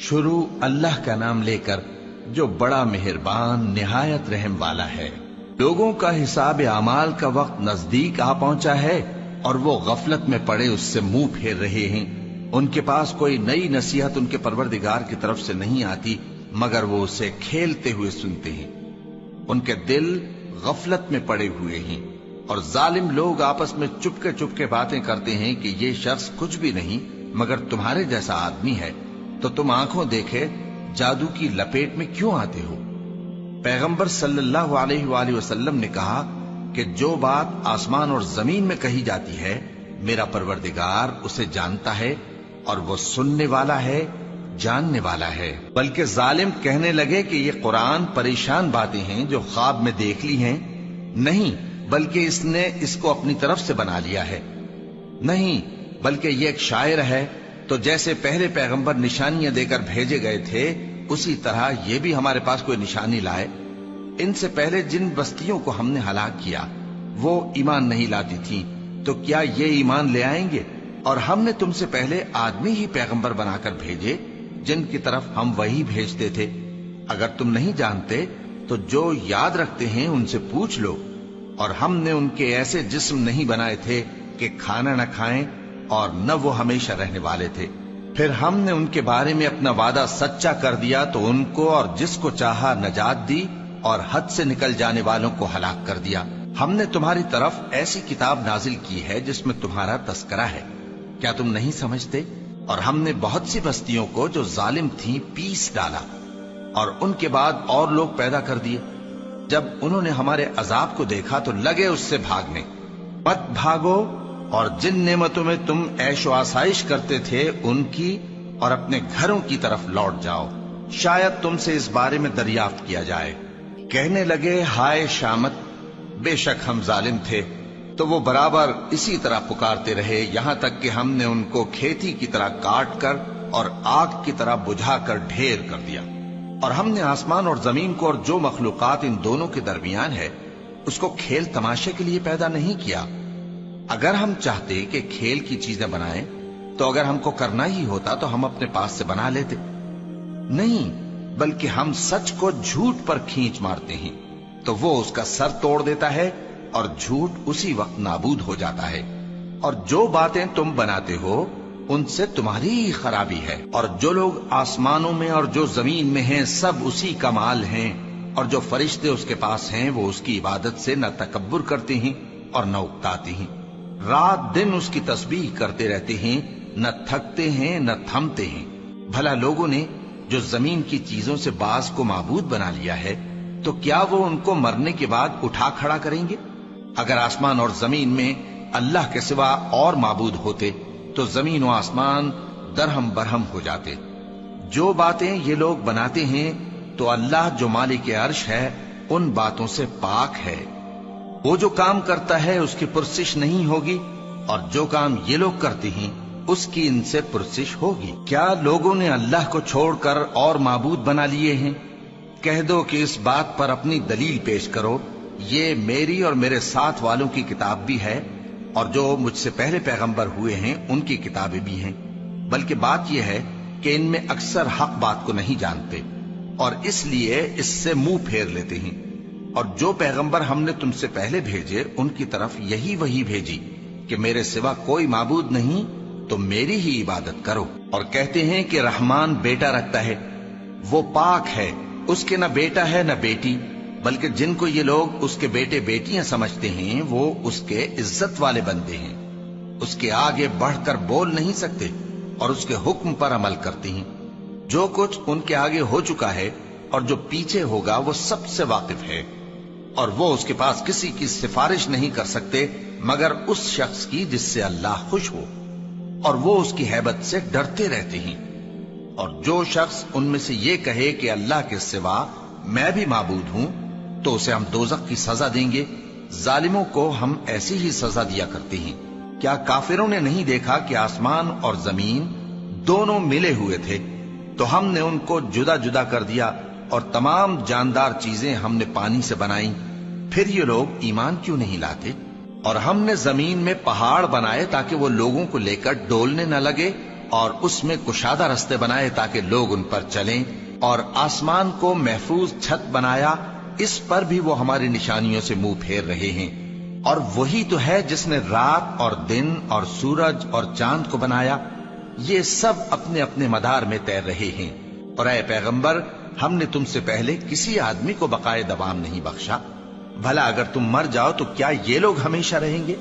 شروع اللہ کا نام لے کر جو بڑا مہربان نہایت رحم والا ہے۔ لوگوں کا حساب اعمال کا وقت نزدیک آ پہنچا ہے اور وہ غفلت میں پڑے اس سے منہ پھیر رہے ہیں۔ ان کے پاس کوئی نئی نصیحت ان کے پروردگار کی طرف سے نہیں آتی مگر وہ اسے کھیلتے ہوئے سنتے ہیں۔ ان کے دل غفلت میں پڑے ہوئے ہیں اور ظالم لوگ آپس میں چپکے باتیں کرتے ہیں کہ یہ شخص کچھ بھی نہیں مگر تمہارے جیسا آدمی ہے، تو تم آنکھوں دیکھے جادو کی لپیٹ میں کیوں آتے ہو؟ پیغمبر صلی اللہ علیہ وآلہ وسلم نے کہا کہ جو بات آسمان اور زمین میں کہی جاتی ہے میرا پروردگار اسے جانتا ہے اور وہ سننے والا ہے، جاننے والا ہے۔ بلکہ ظالم کہنے لگے کہ یہ قرآن پریشان باتیں ہیں جو خواب میں دیکھ لی ہیں، نہیں بلکہ اس نے اس کو اپنی طرف سے بنا لیا ہے، نہیں بلکہ یہ ایک شاعر ہے۔ تو جیسے پہلے پیغمبر نشانیاں دے کر بھیجے گئے تھے اسی طرح یہ بھی ہمارے پاس کوئی نشانی لائے۔ ان سے پہلے جن بستیوں کو ہم نے ہلاک کیا وہ ایمان نہیں لاتی تھیں، تو کیا یہ ایمان لے آئیں گے؟ اور ہم نے تم سے پہلے آدمی ہی پیغمبر بنا کر بھیجے جن کی طرف ہم وہی بھیجتے تھے۔ اگر تم نہیں جانتے تو جو یاد رکھتے ہیں ان سے پوچھ لو۔ اور ہم نے ان کے ایسے جسم نہیں بنائے تھے کہ کھانا نہ کھائیں اور نہ وہ ہمیشہ رہنے والے تھے۔ پھر ہم نے ان کے بارے میں اپنا وعدہ سچا کر دیا تو ان کو اور جس کو چاہا نجات دی اور حد سے نکل جانے والوں کو ہلاک کر دیا۔ ہم نے تمہاری طرف ایسی کتاب نازل کی ہے جس میں تمہارا تذکرہ ہے، کیا تم نہیں سمجھتے؟ اور ہم نے بہت سی بستیوں کو جو ظالم تھیں پیس ڈالا اور ان کے بعد اور لوگ پیدا کر دیے۔ جب انہوں نے ہمارے عذاب کو دیکھا تو لگے اس سے بھاگنے۔ مت بھاگو اور جن نعمتوں میں تم عیش و آسائش کرتے تھے ان کی اور اپنے گھروں کی طرف لوٹ جاؤ، شاید تم سے اس بارے میں دریافت کیا جائے۔ کہنے لگے ہائے شامت، بے شک ہم ظالم تھے۔ تو وہ برابر اسی طرح پکارتے رہے یہاں تک کہ ہم نے ان کو کھیتی کی طرح کاٹ کر اور آگ کی طرح بجھا کر ڈھیر کر دیا۔ اور ہم نے آسمان اور زمین کو اور جو مخلوقات ان دونوں کے درمیان ہے اس کو کھیل تماشے کے لیے پیدا نہیں کیا۔ اگر ہم چاہتے کہ کھیل کی چیزیں بنائیں تو اگر ہم کو کرنا ہی ہوتا تو ہم اپنے پاس سے بنا لیتے، نہیں بلکہ ہم سچ کو جھوٹ پر کھینچ مارتے ہیں تو وہ اس کا سر توڑ دیتا ہے اور جھوٹ اسی وقت نابود ہو جاتا ہے۔ اور جو باتیں تم بناتے ہو ان سے تمہاری ہی خرابی ہے۔ اور جو لوگ آسمانوں میں اور جو زمین میں ہیں سب اسی کا مال ہیں، اور جو فرشتے اس کے پاس ہیں وہ اس کی عبادت سے نہ تکبر کرتے ہیں اور نہ اکتاتے ہیں، رات دن اس کی تسبیح کرتے رہتے ہیں، نہ تھکتے ہیں نہ تھمتے ہیں۔ بھلا لوگوں نے جو زمین کی چیزوں سے بعض کو معبود بنا لیا ہے تو کیا وہ ان کو مرنے کے بعد اٹھا کھڑا کریں گے؟ اگر آسمان اور زمین میں اللہ کے سوا اور معبود ہوتے تو زمین و آسمان درہم برہم ہو جاتے۔ جو باتیں یہ لوگ بناتے ہیں تو اللہ جو مالک عرش ہے ان باتوں سے پاک ہے۔ وہ جو کام کرتا ہے اس کی پرسش نہیں ہوگی، اور جو کام یہ لوگ کرتے ہیں اس کی ان سے پرسش ہوگی۔ کیا لوگوں نے اللہ کو چھوڑ کر اور معبود بنا لیے ہیں؟ کہہ دو کہ اس بات پر اپنی دلیل پیش کرو، یہ میری اور میرے ساتھ والوں کی کتاب بھی ہے اور جو مجھ سے پہلے پیغمبر ہوئے ہیں ان کی کتابیں بھی ہیں۔ بلکہ بات یہ ہے کہ ان میں اکثر حق بات کو نہیں جانتے اور اس لیے اس سے منہ پھیر لیتے ہیں۔ اور جو پیغمبر ہم نے تم سے پہلے بھیجے ان کی طرف یہی وحی بھیجی کہ میرے سوا کوئی معبود نہیں تو میری ہی عبادت کرو۔ اور کہتے ہیں کہ رحمان بیٹا رکھتا ہے، وہ پاک ہے، اس کے نہ بیٹا ہے نہ بیٹی، بلکہ جن کو یہ لوگ اس کے بیٹے بیٹیاں سمجھتے ہیں وہ اس کے عزت والے بندے ہیں، اس کے آگے بڑھ کر بول نہیں سکتے اور اس کے حکم پر عمل کرتے ہیں۔ جو کچھ ان کے آگے ہو چکا ہے اور جو پیچھے ہوگا وہ سب سے واقف ہے، اور وہ اس کے پاس کسی کی سفارش نہیں کر سکتے مگر اس شخص کی جس سے اللہ خوش ہو، اور وہ اس کی ہیبت سے ڈرتے رہتے ہیں۔ اور جو شخص ان میں سے یہ کہے کہ اللہ کے سوا میں بھی معبود ہوں تو اسے ہم دوزخ کی سزا دیں گے۔ ظالموں کو ہم ایسی ہی سزا دیا کرتے ہیں۔ کیا کافروں نے نہیں دیکھا کہ آسمان اور زمین دونوں ملے ہوئے تھے تو ہم نے ان کو جدا جدا کر دیا اور تمام جاندار چیزیں ہم نے پانی سے بنائیں، پھر یہ لوگ ایمان کیوں نہیں لاتے؟ اور ہم نے زمین میں پہاڑ بنائے تاکہ وہ لوگوں کو لے کر ڈولنے نہ لگے اور اس میں کشادہ رستے بنائے تاکہ لوگ ان پر چلیں، اور آسمان کو محفوظ چھت بنایا، اس پر بھی وہ ہماری نشانیوں سے منہ پھیر رہے ہیں۔ اور وہی تو ہے جس نے رات اور دن اور سورج اور چاند کو بنایا، یہ سب اپنے اپنے مدار میں تیر رہے ہیں۔ اور اے پیغمبر، ہم نے تم سے پہلے کسی آدمی کو بقائے دوام نہیں بخشا، بھلا اگر تم مر جاؤ تو کیا یہ لوگ ہمیشہ رہیں گے؟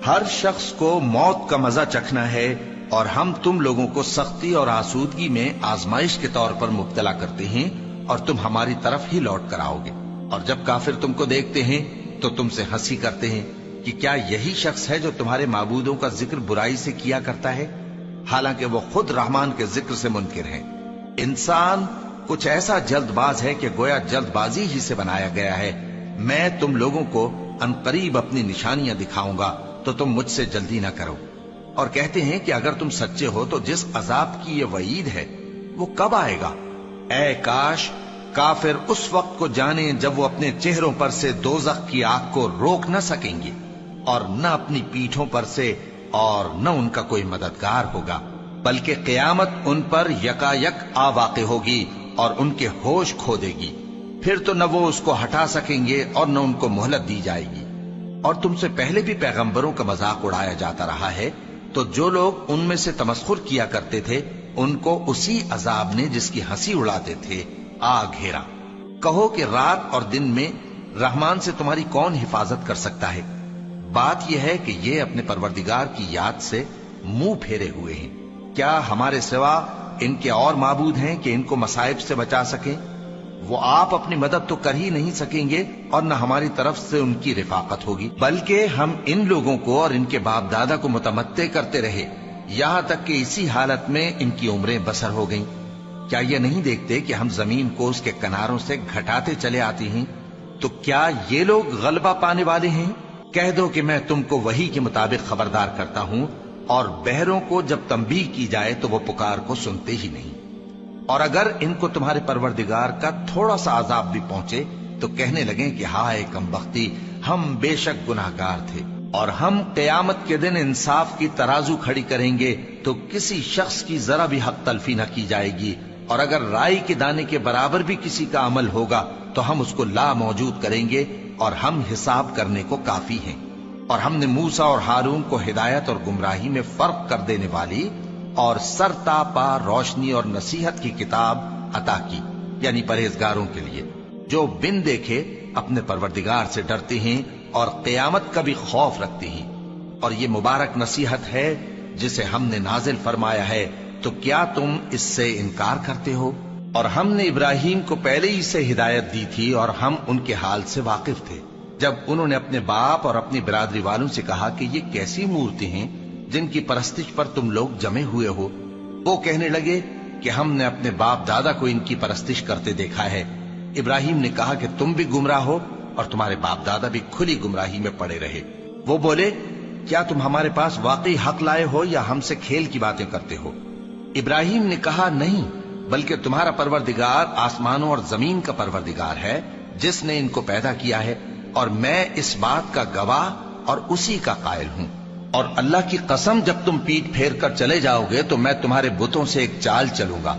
ہر شخص کو موت کا مزہ چکھنا ہے، اور ہم تم لوگوں کو سختی اور آسودگی میں آزمائش کے طور پر مبتلا کرتے ہیں، اور تم ہماری طرف ہی لوٹ کر آؤ گے۔ اور جب کافر تم کو دیکھتے ہیں تو تم سے ہنسی کرتے ہیں کہ کیا یہی شخص ہے جو تمہارے معبودوں کا ذکر برائی سے کیا کرتا ہے، حالانکہ وہ خود رحمان کے ذکر سے منکر ہیں۔ انسان کچھ ایسا جلد باز ہے کہ گویا جلد بازی ہی سے بنایا گیا ہے۔ میں تم لوگوں کو عنقریب اپنی نشانیاں دکھاؤں گا تو تم مجھ سے جلدی نہ کرو۔ اور کہتے ہیں کہ اگر تم سچے ہو تو جس عذاب کی یہ وعید ہے وہ کب آئے گا؟ اے کاش کافر اس وقت کو جانیں جب وہ اپنے چہروں پر سے دوزخ کی آگ کو روک نہ سکیں گے، اور نہ اپنی پیٹھوں پر سے، اور نہ ان کا کوئی مددگار ہوگا، بلکہ قیامت ان پر یکا یک آ واقع ہوگی اور ان کے ہوش کھو دے گی، پھر تو نہ وہ اس کو ہٹا سکیں گے اور نہ ان کو مہلت دی جائے گی۔ اور تم سے پہلے بھی پیغمبروں کا مذاق اڑایا جاتا رہا ہے، تو جو لوگ ان میں سے تمسخر کیا کرتے تھے ان کو اسی عذاب نے جس کی ہنسی اڑاتے تھے آ گھیرا۔ کہو کہ رات اور دن میں رحمان سے تمہاری کون حفاظت کر سکتا ہے؟ بات یہ ہے کہ یہ اپنے پروردگار کی یاد سے منہ پھیرے ہوئے ہیں۔ کیا ہمارے سوا ان کے اور معبود ہیں کہ ان کو مصائب سے بچا سکیں؟ وہ آپ اپنی مدد تو کر ہی نہیں سکیں گے، اور نہ ہماری طرف سے ان کی رفاقت ہوگی، بلکہ ہم ان لوگوں کو اور ان کے باپ دادا کو متمتع کرتے رہے، یہاں تک کہ اسی حالت میں ان کی عمریں بسر ہو گئیں۔ کیا یہ نہیں دیکھتے کہ ہم زمین کو اس کے کناروں سے گھٹاتے چلے آتے ہیں؟ تو کیا یہ لوگ غلبہ پانے والے ہیں؟ کہہ دو کہ میں تم کو وحی کے مطابق خبردار کرتا ہوں، اور بہروں کو جب تنبیہ کی جائے تو وہ پکار کو سنتے ہی نہیں۔ اور اگر ان کو تمہارے پروردگار کا تھوڑا سا عذاب بھی پہنچے تو کہنے لگیں کہ ہائے کمبختی، ہم بے شک گناہگار تھے۔ اور ہم قیامت کے دن انصاف کی ترازو کھڑی کریں گے تو کسی شخص کی ذرا بھی حق تلفی نہ کی جائے گی، اور اگر رائی کے دانے کے برابر بھی کسی کا عمل ہوگا تو ہم اس کو لا موجود کریں گے، اور ہم حساب کرنے کو کافی ہیں۔ اور ہم نے موسیٰ اور ہارون کو ہدایت اور گمراہی میں فرق کر دینے والی اور سر تا پا روشنی اور نصیحت کی کتاب عطا کی، یعنی پرہیزگاروں کے لیے جو بن دیکھے اپنے پروردگار سے ڈرتے ہیں اور قیامت کا بھی خوف رکھتے ہیں۔ اور یہ مبارک نصیحت ہے جسے ہم نے نازل فرمایا ہے، تو کیا تم اس سے انکار کرتے ہو؟ اور ہم نے ابراہیم کو پہلے ہی سے ہدایت دی تھی، اور ہم ان کے حال سے واقف تھے جب انہوں نے اپنے باپ اور اپنی برادری والوں سے کہا کہ یہ کیسی مورتی ہیں جن کی پرستش پر تم لوگ جمے ہوئے ہو۔ وہ کہنے لگے کہ ہم نے اپنے باپ دادا کو ان کی پرستش کرتے دیکھا ہے۔ ابراہیم نے کہا کہ تم بھی گمراہ ہو اور تمہارے باپ دادا بھی کھلی گمراہی میں پڑے رہے۔ وہ بولے کیا تم ہمارے پاس واقعی حق لائے ہو یا ہم سے کھیل کی باتیں کرتے ہو؟ ابراہیم نے کہا نہیں، بلکہ تمہارا پروردگار آسمانوں اور زمین کا پروردگار ہے جس نے ان کو پیدا کیا ہے، اور میں اس بات کا گواہ اور اسی کا قائل ہوں۔ اور اللہ کی قسم جب تم پیٹ پھیر کر چلے جاؤ گے تو میں تمہارے بتوں سے ایک چال چلوں گا۔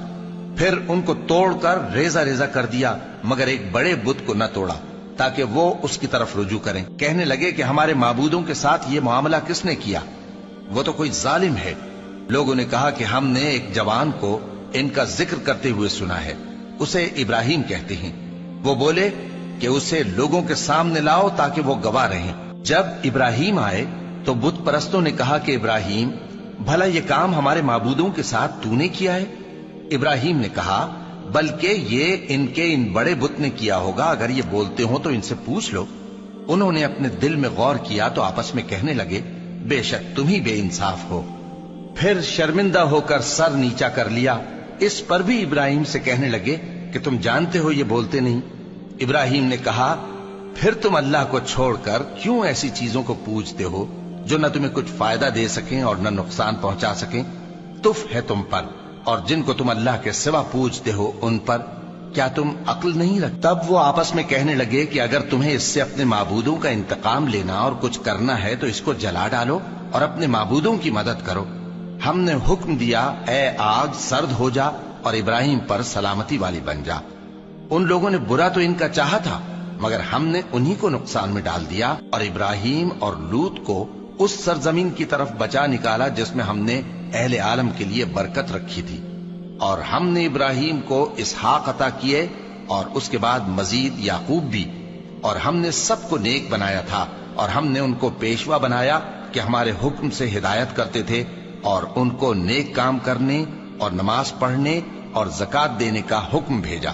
پھر ان کو توڑ کر ریزہ ریزہ کر دیا، مگر ایک بڑے بت کو نہ توڑا تاکہ وہ اس کی طرف رجوع کریں۔ کہنے لگے کہ ہمارے معبودوں کے ساتھ یہ معاملہ کس نے کیا؟ وہ تو کوئی ظالم ہے۔ لوگوں نے کہا کہ ہم نے ایک جوان کو ان کا ذکر کرتے ہوئے سنا ہے، اسے ابراہیم کہتے ہیں۔ وہ بولے کہ اسے لوگوں کے سامنے لاؤ تاکہ وہ گواہ رہیں۔ جب ابراہیم آئے تو بت پرستوں نے کہا کہ ابراہیم، بھلا یہ کام ہمارے معبودوں کے ساتھ تو نے کیا ہے؟ ابراہیم نے کہا بلکہ یہ ان کے ان بڑے بت نے کیا ہوگا، اگر یہ بولتے ہوں تو ان سے پوچھ لو۔ انہوں نے اپنے دل میں غور کیا تو آپس میں کہنے لگے بے شک تم ہی بے انصاف ہو۔ پھر شرمندہ ہو کر سر نیچا کر لیا۔ اس پر بھی ابراہیم سے کہنے لگے کہ تم جانتے ہو یہ بولتے نہیں۔ ابراہیم نے کہا پھر تم اللہ کو چھوڑ کر کیوں ایسی چیزوں کو پوجتے ہو جو نہ تمہیں کچھ فائدہ دے سکیں اور نہ نقصان پہنچا سکیں؟ تف ہے تم پر اور جن کو تم اللہ کے سوا پوجتے ہو ان پر، کیا تم عقل نہیں رکھتے؟ تب وہ آپس میں کہنے لگے کہ اگر تمہیں اس سے اپنے معبودوں کا انتقام لینا اور کچھ کرنا ہے تو اس کو جلا ڈالو اور اپنے معبودوں کی مدد کرو۔ ہم نے حکم دیا اے آگ سرد ہو جا اور ابراہیم پر سلامتی والی بن جا۔ ان لوگوں نے برا تو ان کا چاہا تھا، مگر ہم نے انہی کو نقصان میں ڈال دیا اور ابراہیم اور لوط کو اس سرزمین کی طرف بچا نکالا جس میں ہم نے اہل عالم کے لیے برکت رکھی تھی۔ اور ہم نے ابراہیم کو اسحاق عطا کیے اور اس کے بعد مزید یعقوب بھی، اور ہم نے سب کو نیک بنایا تھا، اور ہم نے ان کو پیشوا بنایا کہ ہمارے حکم سے ہدایت کرتے تھے، اور ان کو نیک کام کرنے اور نماز پڑھنے اور زکات دینے کا حکم بھیجا،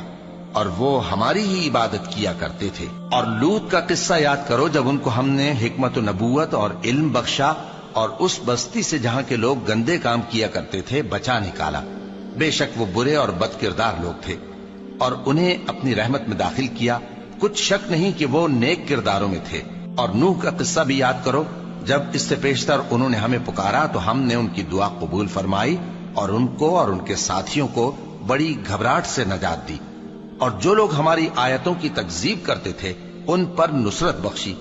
اور وہ ہماری ہی عبادت کیا کرتے تھے۔ اور لوط کا قصہ یاد کرو جب ان کو ہم نے حکمت و نبوت اور علم بخشا اور اس بستی سے جہاں کے لوگ گندے کام کیا کرتے تھے بچا نکالا۔ بے شک وہ برے اور بد کردار لوگ تھے، اور انہیں اپنی رحمت میں داخل کیا، کچھ شک نہیں کہ وہ نیک کرداروں میں تھے۔ اور نوح کا قصہ بھی یاد کرو، جب اس سے پیشتر انہوں نے ہمیں پکارا تو ہم نے ان کی دعا قبول فرمائی اور ان کو اور ان کے ساتھیوں کو بڑی گھبراہٹ سے نجات دی، اور جو لوگ ہماری آیتوں کی تکذیب کرتے تھے ان پر نصرت بخشی۔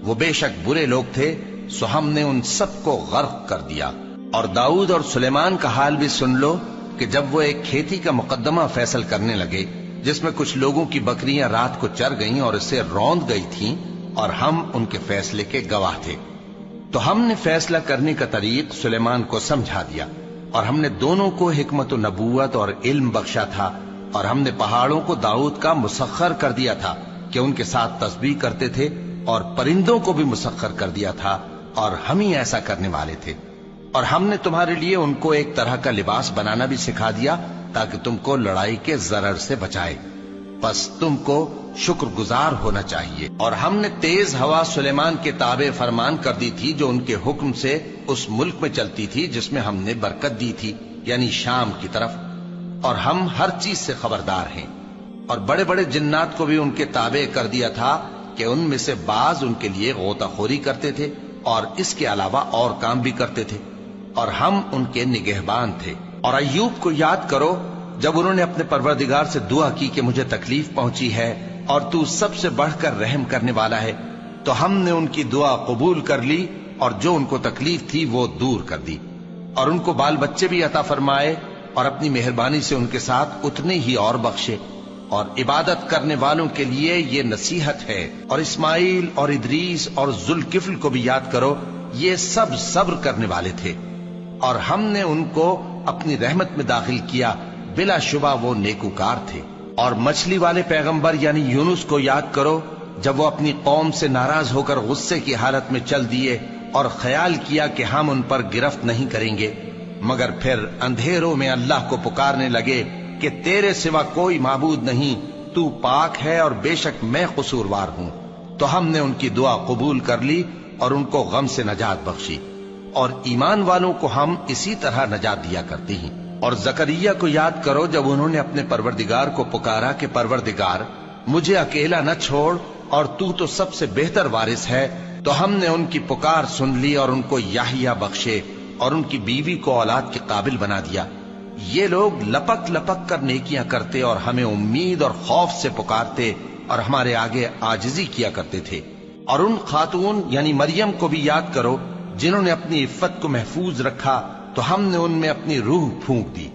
وہ بے شک برے لوگ تھے، سو ہم نے ان سب کو غرق کر دیا۔ اور داؤد اور سلیمان کا حال بھی سن لو کہ جب وہ ایک کھیتی کا مقدمہ فیصل کرنے لگے جس میں کچھ لوگوں کی بکریاں رات کو چر گئیں اور اسے روند گئی تھیں، اور ہم ان کے فیصلے کے گواہ تھے، تو ہم نے فیصلہ کرنے کا طریق سلیمان کو سمجھا دیا، اور ہم نے دونوں کو حکمت و نبوت اور علم بخشا تھا، اور ہم نے پہاڑوں کو داؤد کا مسخر کر دیا تھا کہ ان کے ساتھ تسبیح کرتے تھے، اور پرندوں کو بھی مسخر کر دیا تھا، اور ہم ہی ایسا کرنے والے تھے۔ اور ہم نے تمہارے لیے ان کو ایک طرح کا لباس بنانا بھی سکھا دیا تاکہ تم کو لڑائی کے ضرر سے بچائے، پس تم کو شکر گزار ہونا چاہیے۔ اور ہم نے تیز ہوا سلیمان کے تابع فرمان کر دی تھی جو ان کے حکم سے اس ملک میں چلتی تھی جس میں ہم نے برکت دی تھی، یعنی شام کی طرف، اور ہم ہر چیز سے خبردار ہیں۔ اور بڑے بڑے جنات کو بھی ان کے تابع کر دیا تھا کہ ان میں سے بعض ان کے لیے غوطہ خوری کرتے تھے اور اس کے علاوہ اور کام بھی کرتے تھے، اور ہم ان کے نگہبان تھے۔ اور ایوب کو یاد کرو جب انہوں نے اپنے پروردگار سے دعا کی کہ مجھے تکلیف پہنچی ہے اور تو سب سے بڑھ کر رحم کرنے والا ہے، تو ہم نے ان کی دعا قبول کر لی اور جو ان کو تکلیف تھی وہ دور کر دی، اور ان کو بال بچے بھی عطا فرمائے، اور اپنی مہربانی سے ان کے ساتھ اتنے ہی اور بخشے۔ اور عبادت کرنے والوں کے لیے یہ نصیحت ہے۔ اور اسماعیل اور ادریس اور ذوالکفل کو بھی یاد کرو، یہ سب صبر کرنے والے تھے، اور ہم نے ان کو اپنی رحمت میں داخل کیا، بلا شبہ وہ نیکوکار تھے۔ اور مچھلی والے پیغمبر یعنی یونس کو یاد کرو جب وہ اپنی قوم سے ناراض ہو کر غصے کی حالت میں چل دیے اور خیال کیا کہ ہم ان پر گرفت نہیں کریں گے، مگر پھر اندھیروں میں اللہ کو پکارنے لگے کہ تیرے سوا کوئی معبود نہیں، تو پاک ہے اور بے شک میں قصوروار ہوں، تو ہم نے ان کی دعا قبول کر لی اور ان کو غم سے نجات بخشی، اور ایمان والوں کو ہم اسی طرح نجات دیا کرتے ہیں۔ اور زکریا کو یاد کرو جب انہوں نے اپنے پروردگار کو پکارا کہ پروردگار مجھے اکیلا نہ چھوڑ اور تو سب سے بہتر وارث ہے، تو ہم نے ان کی پکار سن لی اور ان کو یحییٰ بخشے اور ان کی بیوی کو اولاد کے قابل بنا دیا۔ یہ لوگ لپک لپک کر نیکیاں کرتے اور ہمیں امید اور خوف سے پکارتے اور ہمارے آگے عاجزی کیا کرتے تھے۔ اور ان خاتون یعنی مریم کو بھی یاد کرو جنہوں نے اپنی عفت کو محفوظ رکھا، تو ہم نے ان میں اپنی روح پھونک دی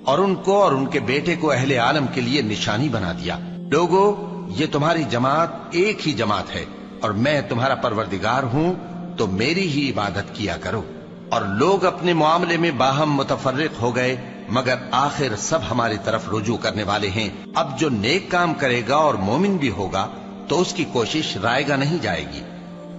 اور ان کو اور ان کے بیٹے کو اہل عالم کے لیے نشانی بنا دیا۔ لوگو، یہ تمہاری جماعت ایک ہی جماعت ہے اور میں تمہارا پروردگار ہوں، تو میری ہی عبادت کیا کرو۔ اور لوگ اپنے معاملے میں باہم متفرق ہو گئے، مگر آخر سب ہماری طرف رجوع کرنے والے ہیں۔ اب جو نیک کام کرے گا اور مومن بھی ہوگا تو اس کی کوشش رائے گا نہیں جائے گی،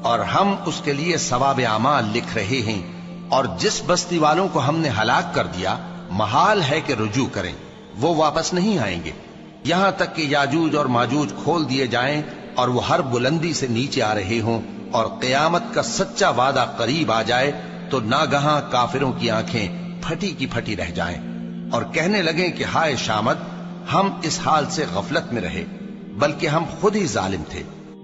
اور ہم اس کے لیے ثواب اعمال لکھ رہے ہیں۔ اور جس بستی والوں کو ہم نے ہلاک کر دیا محال ہے کہ رجوع کریں، وہ واپس نہیں آئیں گے، یہاں تک کہ یاجوج اور ماجوج کھول دیے جائیں اور وہ ہر بلندی سے نیچے آ رہے ہوں، اور قیامت کا سچا وعدہ قریب آ جائے تو ناگہاں کافروں کی آنکھیں پھٹی کی پھٹی رہ جائیں اور کہنے لگیں کہ ہائے شامت، ہم اس حال سے غفلت میں رہے، بلکہ ہم خود ہی ظالم تھے۔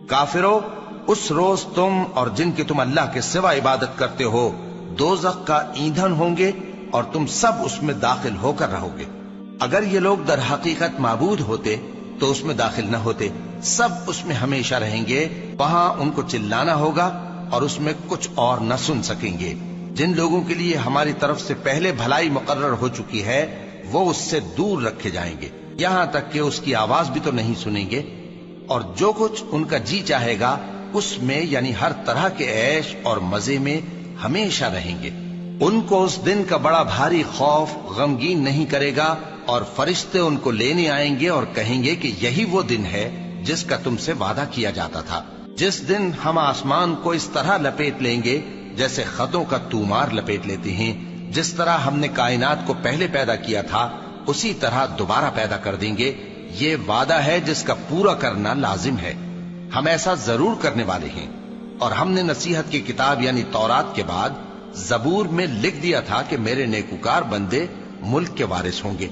کافرو، اس روز تم اور جن کی تم اللہ کے سوا عبادت کرتے ہو دوزخ کا ایندھن ہوں گے اور تم سب اس میں داخل ہو کر رہو گے۔ اگر یہ لوگ در حقیقت معبود ہوتے تو اس میں داخل نہ ہوتے، سب اس میں ہمیشہ رہیں گے، وہاں ان کو چلانا ہوگا اور اس میں کچھ اور نہ سن سکیں گے۔ جن لوگوں کے لیے ہماری طرف سے پہلے بھلائی مقرر ہو چکی ہے وہ اس سے دور رکھے جائیں گے، یہاں تک کہ اس کی آواز بھی تو نہیں سنیں گے، اور جو کچھ ان کا جی چاہے گا اس میں یعنی ہر طرح کے عیش اور مزے میں ہمیشہ رہیں گے۔ ان کو اس دن کا بڑا بھاری خوف غمگین نہیں کرے گا، اور فرشتے ان کو لینے آئیں گے اور کہیں گے کہ یہی وہ دن ہے جس کا تم سے وعدہ کیا جاتا تھا، جس دن ہم آسمان کو اس طرح لپیٹ لیں گے جیسے خطوں کا تومار لپیٹ لیتے ہیں، جس طرح ہم نے کائنات کو پہلے پیدا کیا تھا اسی طرح دوبارہ پیدا کر دیں گے۔ یہ وعدہ ہے جس کا پورا کرنا لازم ہے، ہم ایسا ضرور کرنے والے ہیں۔ اور ہم نے نصیحت کی کتاب یعنی تورات کے بعد زبور میں لکھ دیا تھا کہ میرے نیکوکار بندے ملک کے وارث ہوں گے۔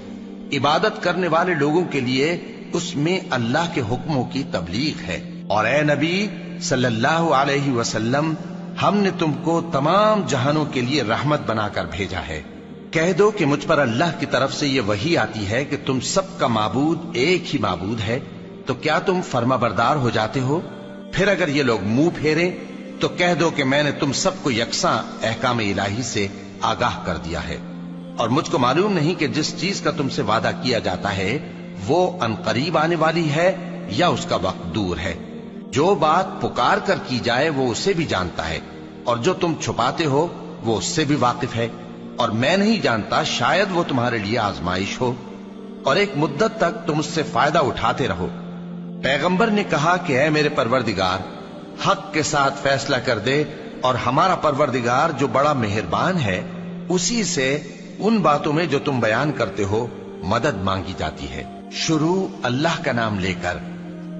عبادت کرنے والے لوگوں کے لیے اس میں اللہ کے حکموں کی تبلیغ ہے۔ اور اے نبی صلی اللہ علیہ وسلم، ہم نے تم کو تمام جہانوں کے لیے رحمت بنا کر بھیجا ہے۔ کہہ دو کہ مجھ پر اللہ کی طرف سے یہ وحی آتی ہے کہ تم سب کا معبود ایک ہی معبود ہے، تو کیا تم فرما بردار ہو جاتے ہو؟ پھر اگر یہ لوگ منہ پھیریں تو کہہ دو کہ میں نے تم سب کو یکساں احکام الہی سے آگاہ کر دیا ہے، اور مجھ کو معلوم نہیں کہ جس چیز کا تم سے وعدہ کیا جاتا ہے وہ عنقریب آنے والی ہے یا اس کا وقت دور ہے۔ جو بات پکار کر کی جائے وہ اسے بھی جانتا ہے، اور جو تم چھپاتے ہو وہ اس سے بھی واقف ہے، اور میں نہیں جانتا شاید وہ تمہارے لیے آزمائش ہو، اور ایک مدت تک تم اس سے فائدہ اٹھاتے رہو۔ پیغمبر نے کہا کہ اے میرے پروردگار، حق کے ساتھ فیصلہ کر دے، اور ہمارا پروردگار جو بڑا مہربان ہے اسی سے ان باتوں میں جو تم بیان کرتے ہو مدد مانگی جاتی ہے۔ شروع اللہ کا نام لے کر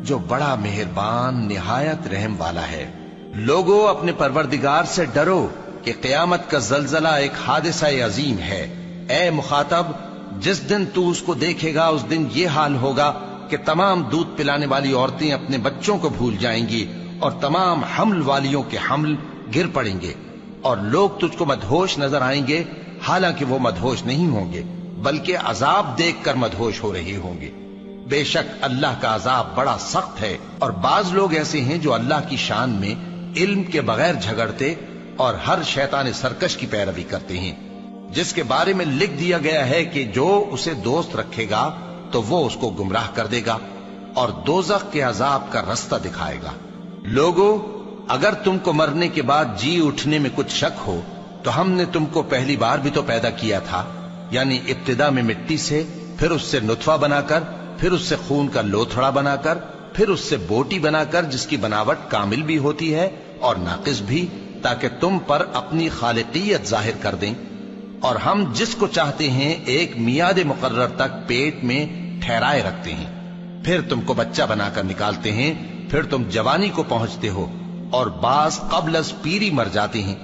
جو بڑا مہربان نہایت رحم والا ہے۔ لوگو اپنے پروردگار سے ڈرو کہ قیامت کا زلزلہ ایک حادثہ عظیم ہے۔ اے مخاطب، جس دن تو اس کو دیکھے گا اس دن یہ حال ہوگا کہ تمام دودھ پلانے والی عورتیں اپنے بچوں کو بھول جائیں گی، اور تمام حمل والیوں کے حمل گر پڑیں گے، اور لوگ تجھ کو مدہوش نظر آئیں گے، حالانکہ وہ مدہوش نہیں ہوں گے بلکہ عذاب دیکھ کر مدہوش ہو رہے ہوں گے۔ بے شک اللہ کا عذاب بڑا سخت ہے، اور بعض لوگ ایسے ہیں جو اللہ کی شان میں علم کے بغیر جھگڑتے اور ہر شیطان سرکش کی پیروی کرتے ہیں، جس کے بارے میں لکھ دیا گیا ہے کہ جو اسے دوست رکھے گا تو وہ اس کو گمراہ کر دے گا اور دوزخ کے عذاب کا رستہ دکھائے گا۔ لوگو، اگر تم کو مرنے کے بعد جی اٹھنے میں کچھ شک ہو تو ہم نے تم کو پہلی بار بھی تو پیدا کیا تھا، یعنی ابتدا میں مٹی سے، پھر اس سے نطفہ بنا کر، پھر اس سے خون کا لوتھڑا بنا کر، پھر اس سے بوٹی بنا کر جس کی بناوٹ کامل بھی ہوتی ہے اور ناقص بھی، تاکہ تم پر اپنی خالقیت ظاہر کر دیں۔ اور ہم جس کو چاہتے ہیں ایک میعاد مقرر تک پیٹ میں ٹھہرائے رکھتے ہیں، پھر تم کو بچہ بنا کر نکالتے ہیں، پھر تم جوانی کو پہنچتے ہو، اور بعض قبل از پیری مر جاتے ہیں،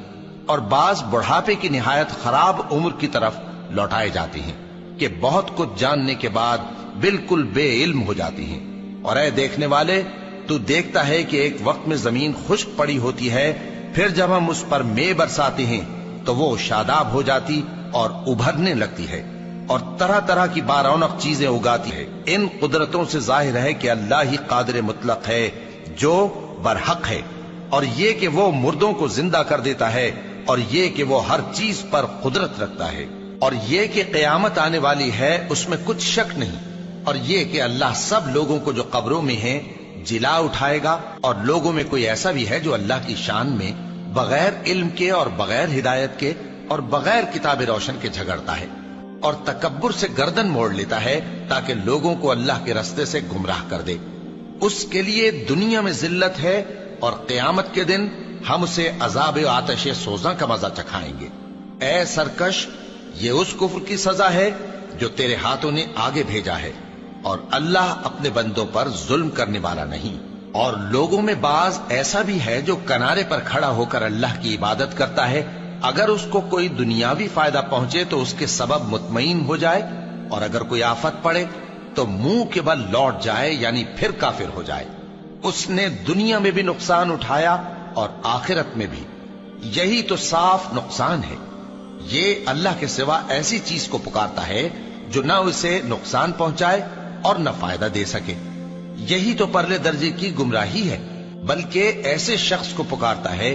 اور بعض بڑھاپے کی نہایت خراب عمر کی طرف لوٹائے جاتے ہیں کہ بہت کچھ جاننے کے بعد بالکل بے علم ہو جاتی ہیں۔ اور اے دیکھنے والے، تو دیکھتا ہے کہ ایک وقت میں زمین خشک پڑی ہوتی ہے، پھر جب ہم اس پر مے برساتے ہیں تو وہ شاداب ہو جاتی اور ابھرنے لگتی ہے اور طرح طرح کی بارونق چیزیں اگاتی ہے۔ ان قدرتوں سے ظاہر ہے کہ اللہ ہی قادر مطلق ہے جو برحق ہے، اور یہ کہ وہ مردوں کو زندہ کر دیتا ہے، اور یہ کہ وہ ہر چیز پر قدرت رکھتا ہے، اور یہ کہ قیامت آنے والی ہے اس میں کچھ شک نہیں، اور یہ کہ اللہ سب لوگوں کو جو قبروں میں ہیں جلا اٹھائے گا، اور لوگوں میں کوئی ایسا بھی ہے جو اللہ کی شان میں بغیر علم کے اور بغیر ہدایت کے اور بغیر کتاب روشن کے جھگڑتا ہے اور تکبر سے گردن موڑ لیتا ہے تاکہ لوگوں کو اللہ کے رستے سے گمراہ کر دے۔ اس کے لیے دنیا میں ذلت ہے، اور قیامت کے دن ہم اسے عذاب آتش سوزاں کا مزہ چکھائیں گے۔ اے سرکش، یہ اس کفر کی سزا ہے جو تیرے ہاتھوں نے آگے بھیجا ہے، اور اللہ اپنے بندوں پر ظلم کرنے والا نہیں۔ اور لوگوں میں بعض ایسا بھی ہے جو کنارے پر کھڑا ہو کر اللہ کی عبادت کرتا ہے، اگر اس کو کوئی دنیاوی فائدہ پہنچے تو اس کے سبب مطمئن ہو جائے، اور اگر کوئی آفت پڑے تو منہ کے بل لوٹ جائے، یعنی پھر کافر ہو جائے۔ اس نے دنیا میں بھی نقصان اٹھایا اور آخرت میں بھی، یہی تو صاف نقصان ہے۔ یہ اللہ کے سوا ایسی چیز کو پکارتا ہے جو نہ اسے نقصان پہنچائے اور نہ فائدہ دے سکے، یہی تو پرلے درجے کی گمراہی ہے۔ بلکہ ایسے شخص کو پکارتا ہے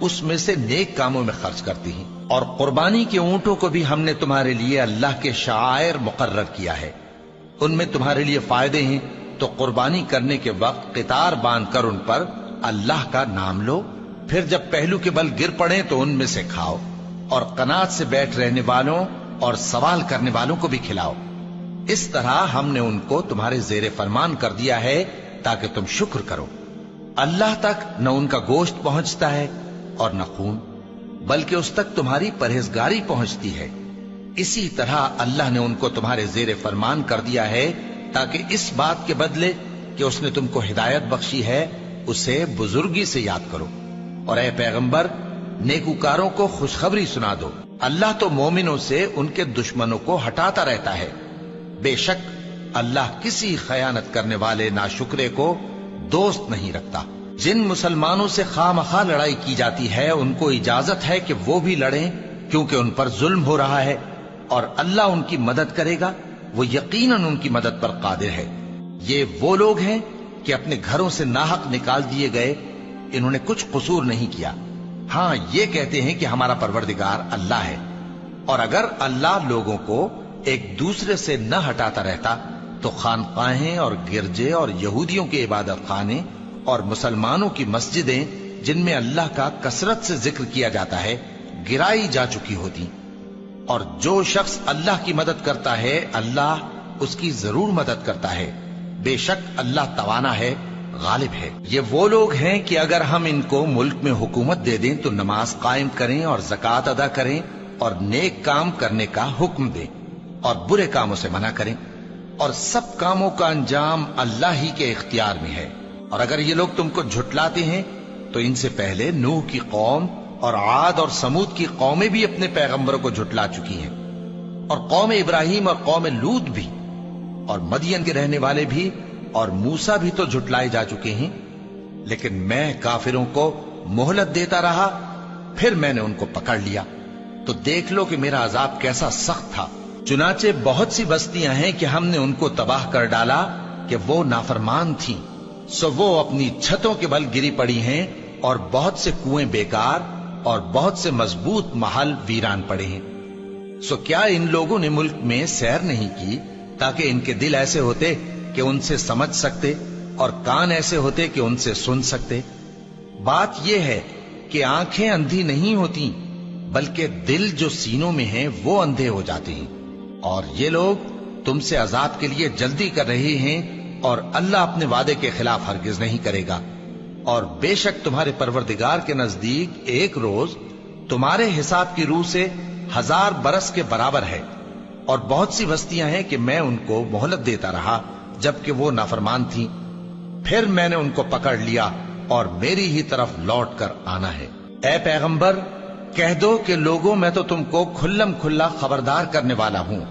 اس میں سے نیک کاموں میں خرچ کرتی ہیں، اور قربانی کے اونٹوں کو بھی ہم نے تمہارے لیے اللہ کے شعائر مقرر کیا ہے، ان میں تمہارے لیے فائدے ہیں، تو قربانی کرنے کے وقت قطار باندھ کر ان پر اللہ کا نام لو، پھر جب پہلو کے بل گر پڑیں تو ان میں سے کھاؤ، اور قناعت سے بیٹھ رہنے والوں اور سوال کرنے والوں کو بھی کھلاؤ۔ اس طرح ہم نے ان کو تمہارے زیر فرمان کر دیا ہے تاکہ تم شکر کرو۔ اللہ تک نہ ان کا گوشت پہنچتا ہے اور نہ خون، بلکہ اس تک تمہاری پرہیزگاری پہنچتی ہے۔ اسی طرح اللہ نے ان کو تمہارے زیر فرمان کر دیا ہے تاکہ اس بات کے بدلے کہ اس نے تم کو ہدایت بخشی ہے اسے بزرگی سے یاد کرو۔ اور اے پیغمبر، نیکوکاروں کو خوشخبری سنا دو، اللہ تو مومنوں سے ان کے دشمنوں کو ہٹاتا رہتا ہے۔ بے شک اللہ کسی خیانت کرنے والے ناشکرے کو دوست نہیں رکھتا۔ جن مسلمانوں سے خواہ مخواہ لڑائی کی جاتی ہے ان کو اجازت ہے کہ وہ بھی لڑیں، کیونکہ ان پر ظلم ہو رہا ہے، اور اللہ ان کی مدد کرے گا، وہ یقیناً ان کی مدد پر قادر ہے۔ یہ وہ لوگ ہیں کہ اپنے گھروں سے ناحق نکال دیے گئے، انہوں نے کچھ قصور نہیں کیا، ہاں یہ کہتے ہیں کہ ہمارا پروردگار اللہ ہے۔ اور اگر اللہ لوگوں کو ایک دوسرے سے نہ ہٹاتا رہتا تو خانقاہیں اور گرجے اور یہودیوں کے عبادت خانے اور مسلمانوں کی مسجدیں جن میں اللہ کا کثرت سے ذکر کیا جاتا ہے گرائی جا چکی ہوتی۔ اور جو شخص اللہ کی مدد کرتا ہے اللہ اس کی ضرور مدد کرتا ہے، بے شک اللہ توانا ہے، غالب ہے۔ یہ وہ لوگ ہیں کہ اگر ہم ان کو ملک میں حکومت دے دیں تو نماز قائم کریں اور زکوٰۃ ادا کریں اور نیک کام کرنے کا حکم دیں اور برے کاموں سے منع کریں، اور سب کاموں کا انجام اللہ ہی کے اختیار میں ہے۔ اور اگر یہ لوگ تم کو جھٹلاتے ہیں تو ان سے پہلے نوح کی قوم اور عاد اور سمود کی قومیں بھی اپنے پیغمبروں کو جھٹلا چکی ہیں، اور قوم ابراہیم اور قوم لوط بھی، اور مدین کے رہنے والے بھی، اور موسیٰ بھی تو جھٹلائے جا چکے ہیں۔ لیکن میں کافروں کو مہلت دیتا رہا، پھر میں نے ان کو پکڑ لیا، تو دیکھ لو کہ میرا عذاب کیسا سخت تھا۔ چنانچہ بہت سی بستیاں ہیں کہ ہم نے ان کو تباہ کر ڈالا کہ وہ نافرمان تھیں، سو وہ اپنی چھتوں کے بل گری پڑی ہیں، اور بہت سے کنویں بیکار اور بہت سے مضبوط محل ویران پڑے ہیں۔ سو کیا ان لوگوں نے ملک میں سیر نہیں کی تاکہ ان کے دل ایسے ہوتے کہ ان سے سمجھ سکتے اور کان ایسے ہوتے کہ ان سے سن سکتے؟ بات یہ ہے کہ آنکھیں اندھی نہیں ہوتی، بلکہ دل جو سینوں میں ہیں وہ اندھے ہو جاتے ہیں۔ اور یہ لوگ تم سے عذاب کے لیے جلدی کر رہے ہیں، اور اللہ اپنے وعدے کے خلاف ہرگز نہیں کرے گا۔ اور بے شک تمہارے پروردگار کے نزدیک ایک روز تمہارے حساب کی روح سے 1000 برس کے برابر ہے۔ اور بہت سی بستیاں ہیں کہ میں ان کو مہلت دیتا رہا جبکہ وہ نافرمان تھیں، پھر میں نے ان کو پکڑ لیا اور میری ہی طرف لوٹ کر آنا ہے۔ اے پیغمبر، کہہ دو کہ لوگوں میں تو تم کو کھلم کھلا خبردار کرنے والا ہوں،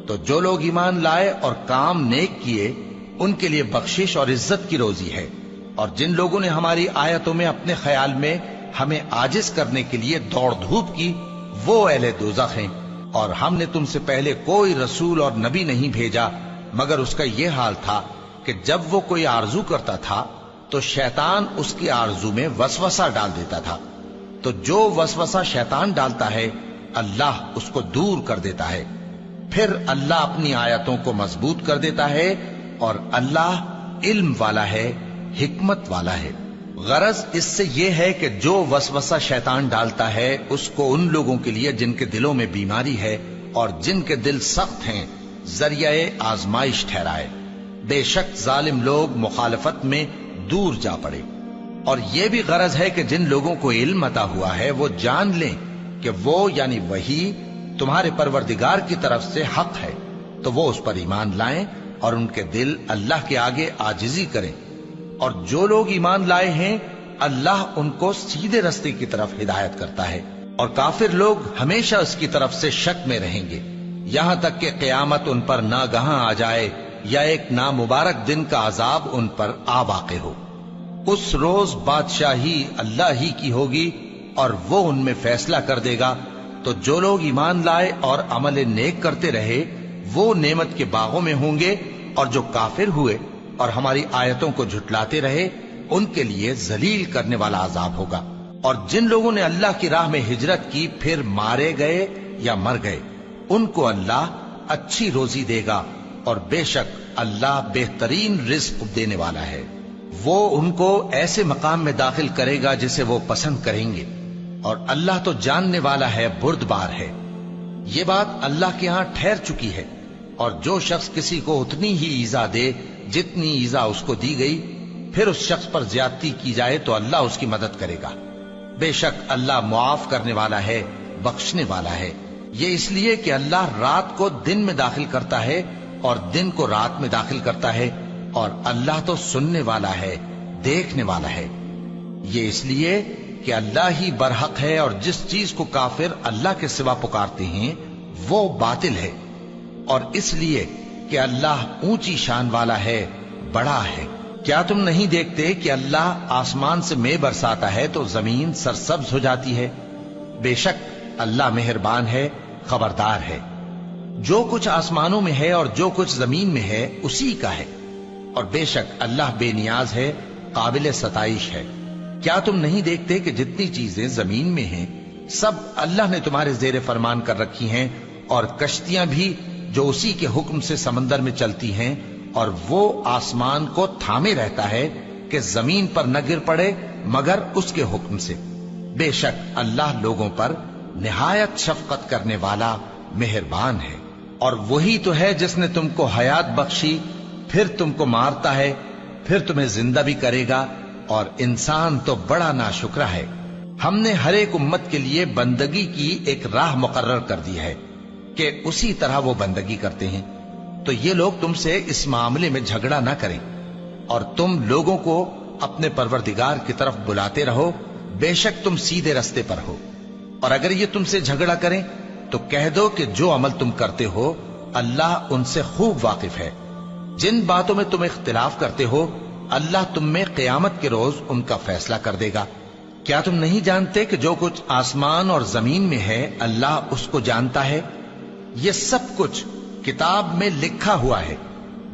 تو جو لوگ ایمان لائے اور کام نیک کیے ان کے لیے بخشش اور عزت کی روزی ہے، اور جن لوگوں نے ہماری آیتوں میں اپنے خیال میں ہمیں عاجز کرنے کے لیے دوڑ دھوپ کی وہ اہل دوزخ ہیں۔ اور ہم نے تم سے پہلے کوئی رسول اور نبی نہیں بھیجا مگر اس کا یہ حال تھا کہ جب وہ کوئی آرزو کرتا تھا تو شیطان اس کی آرزو میں وسوسہ ڈال دیتا تھا، تو جو وسوسہ شیطان ڈالتا ہے اللہ اس کو دور کر دیتا ہے، پھر اللہ اپنی آیتوں کو مضبوط کر دیتا ہے، اور اللہ علم والا ہے، حکمت والا ہے۔ غرض اس سے یہ ہے کہ جو وسوسہ شیطان ڈالتا ہے اس کو ان لوگوں کے لیے جن کے دلوں میں بیماری ہے اور جن کے دل سخت ہیں ذریعہ آزمائش ٹھہرائے۔ بے شک ظالم لوگ مخالفت میں دور جا پڑے۔ اور یہ بھی غرض ہے کہ جن لوگوں کو علم عطا ہوا ہے وہ جان لیں کہ وہ یعنی وحی تمہارے پروردگار کی طرف سے حق ہے، تو وہ اس پر ایمان لائیں اور ان کے دل اللہ کے آگے عاجزی کریں۔ اور جو لوگ ایمان لائے ہیں اللہ ان کو سیدھے رستے کی طرف ہدایت کرتا ہے، اور کافر لوگ ہمیشہ اس کی طرف سے شک میں رہیں گے یہاں تک کہ قیامت ان پر ناگہاں آ جائے یا ایک نامبارک دن کا عذاب ان پر آ واقع ہو۔ اس روز بادشاہی اللہ ہی کی ہوگی اور وہ ان میں فیصلہ کر دے گا، تو جو لوگ ایمان لائے اور عمل نیک کرتے رہے وہ نعمت کے باغوں میں ہوں گے، اور جو کافر ہوئے اور ہماری آیتوں کو جھٹلاتے رہے ان کے لیے ذلیل کرنے والا عذاب ہوگا۔ اور جن لوگوں نے اللہ کی راہ میں ہجرت کی پھر مارے گئے یا مر گئے ان کو اللہ اچھی روزی دے گا، اور بے شک اللہ بہترین رزق دینے والا ہے۔ وہ ان کو ایسے مقام میں داخل کرے گا جسے وہ پسند کریں گے، اور اللہ تو جاننے والا ہے، بردبار ہے۔ یہ بات اللہ کے ہاں ٹھہر چکی ہے، اور جو شخص کسی کو اتنی ہی ایذا دے جتنی ایذا اس کو دی گئی، پھر اس شخص پر زیادتی کی جائے تو اللہ اس کی مدد کرے گا۔ بے شک اللہ معاف کرنے والا ہے، بخشنے والا ہے۔ یہ اس لیے کہ اللہ رات کو دن میں داخل کرتا ہے اور دن کو رات میں داخل کرتا ہے، اور اللہ تو سننے والا ہے، دیکھنے والا ہے۔ یہ اس لیے کہ اللہ ہی برحق ہے، اور جس چیز کو کافر اللہ کے سوا پکارتے ہیں وہ باطل ہے، اور اس لیے کہ اللہ اونچی شان والا ہے، بڑا ہے۔ کیا تم نہیں دیکھتے کہ اللہ آسمان سے مے برساتا ہے تو زمین سرسبز ہو جاتی ہے؟ بے شک اللہ مہربان ہے، خبردار ہے۔ جو کچھ آسمانوں میں ہے اور جو کچھ زمین میں ہے اسی کا ہے، اور بے شک اللہ بے نیاز ہے، قابل ستائش ہے۔ کیا تم نہیں دیکھتے کہ جتنی چیزیں زمین میں ہیں سب اللہ نے تمہارے زیر فرمان کر رکھی ہیں، اور کشتیاں بھی جو اسی کے حکم سے سمندر میں چلتی ہیں، اور وہ آسمان کو تھامے رہتا ہے کہ زمین پر نہ گر پڑے مگر اس کے حکم سے۔ بے شک اللہ لوگوں پر نہایت شفقت کرنے والا، مہربان ہے۔ اور وہی تو ہے جس نے تم کو حیات بخشی، پھر تم کو مارتا ہے، پھر تمہیں زندہ بھی کرے گا، اور انسان تو بڑا ناشکرا ہے۔ ہم نے ہر ایک امت کے لیے بندگی کی ایک راہ مقرر کر دی ہے کہ اسی طرح وہ بندگی کرتے ہیں، تو یہ لوگ تم سے اس معاملے میں جھگڑا نہ کریں، اور تم لوگوں کو اپنے پروردگار کی طرف بلاتے رہو، بے شک تم سیدھے رستے پر ہو۔ اور اگر یہ تم سے جھگڑا کریں تو کہہ دو کہ جو عمل تم کرتے ہو اللہ ان سے خوب واقف ہے۔ جن باتوں میں تم اختلاف کرتے ہو اللہ تم میں قیامت کے روز ان کا فیصلہ کر دے گا۔ کیا تم نہیں جانتے کہ جو کچھ آسمان اور زمین میں ہے اللہ اس کو جانتا ہے؟ یہ سب کچھ کتاب میں لکھا ہوا ہے،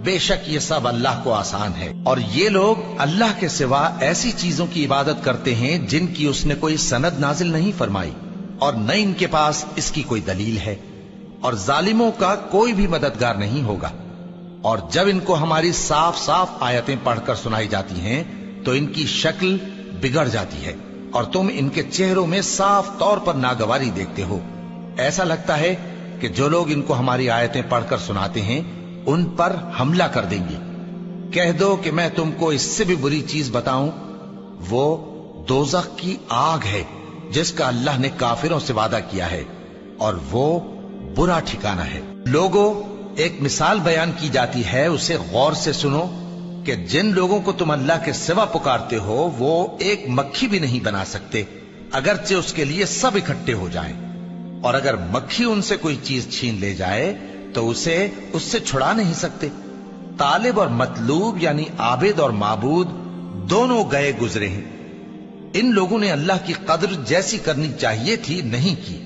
بے شک یہ سب اللہ کو آسان ہے۔ اور یہ لوگ اللہ کے سوا ایسی چیزوں کی عبادت کرتے ہیں جن کی اس نے کوئی سند نازل نہیں فرمائی، اور نہ ان کے پاس اس کی کوئی دلیل ہے، اور ظالموں کا کوئی بھی مددگار نہیں ہوگا۔ اور جب ان کو ہماری صاف صاف آیتیں پڑھ کر سنائی جاتی ہیں تو ان کی شکل بگڑ جاتی ہے، اور تم ان کے چہروں میں صاف طور پر ناگواری دیکھتے ہو۔ ایسا لگتا ہے کہ جو لوگ ان کو ہماری آیتیں پڑھ کر سناتے ہیں ان پر حملہ کر دیں گے۔ کہہ دو کہ میں تم کو اس سے بھی بری چیز بتاؤں، وہ دوزخ کی آگ ہے جس کا اللہ نے کافروں سے وعدہ کیا ہے، اور وہ برا ٹھکانہ ہے۔ لوگوں، ایک مثال بیان کی جاتی ہے، اسے غور سے سنو کہ جن لوگوں کو تم اللہ کے سوا پکارتے ہو وہ ایک مکھی بھی نہیں بنا سکتے اگرچہ اس کے لیے سب اکٹھے ہو جائیں، اور اگر مکھی ان سے کوئی چیز چھین لے جائے تو اسے اس سے چھڑا نہیں سکتے۔ طالب اور مطلوب یعنی عابد اور معبود دونوں گئے گزرے ہیں۔ ان لوگوں نے اللہ کی قدر جیسی کرنی چاہیے تھی نہیں کی۔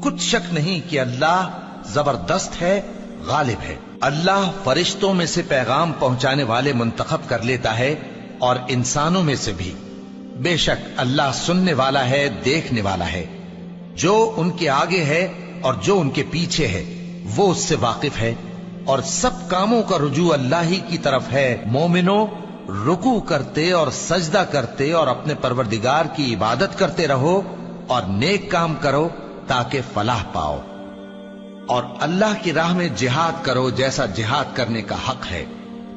کچھ شک نہیں کہ اللہ زبردست ہے، غالب ہے۔ اللہ فرشتوں میں سے پیغام پہنچانے والے منتخب کر لیتا ہے اور انسانوں میں سے بھی۔ بے شک اللہ سننے والا ہے، دیکھنے والا ہے۔ جو ان کے آگے ہے اور جو ان کے پیچھے ہے وہ اس سے واقف ہے، اور سب کاموں کا رجوع اللہ ہی کی طرف ہے۔ مومنوں، رکوع کرتے اور سجدہ کرتے اور اپنے پروردگار کی عبادت کرتے رہو اور نیک کام کرو تاکہ فلاح پاؤ، اور اللہ کی راہ میں جہاد کرو جیسا جہاد کرنے کا حق ہے۔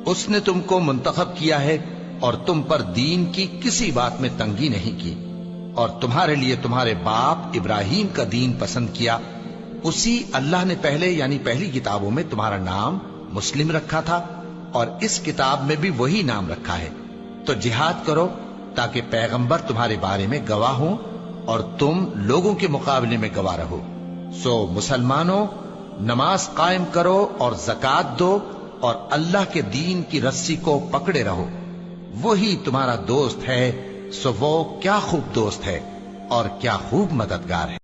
اس نے تم کو منتخب کیا ہے اور تم پر دین کی کسی بات میں تنگی نہیں کی، اور تمہارے لیے تمہارے باپ ابراہیم کا دین پسند کیا۔ اسی اللہ نے پہلے یعنی پہلی کتابوں میں تمہارا نام مسلم رکھا تھا، اور اس کتاب میں بھی وہی نام رکھا ہے۔ تو جہاد کرو تاکہ پیغمبر تمہارے بارے میں گواہ ہوں اور تم لوگوں کے مقابلے میں گواہ رہو۔ سو مسلمانوں، نماز قائم کرو اور زکوٰۃ دو اور اللہ کے دین کی رسی کو پکڑے رہو، وہی تمہارا دوست ہے۔ سو وہ کیا خوب دوست ہے اور کیا خوب مددگار ہے۔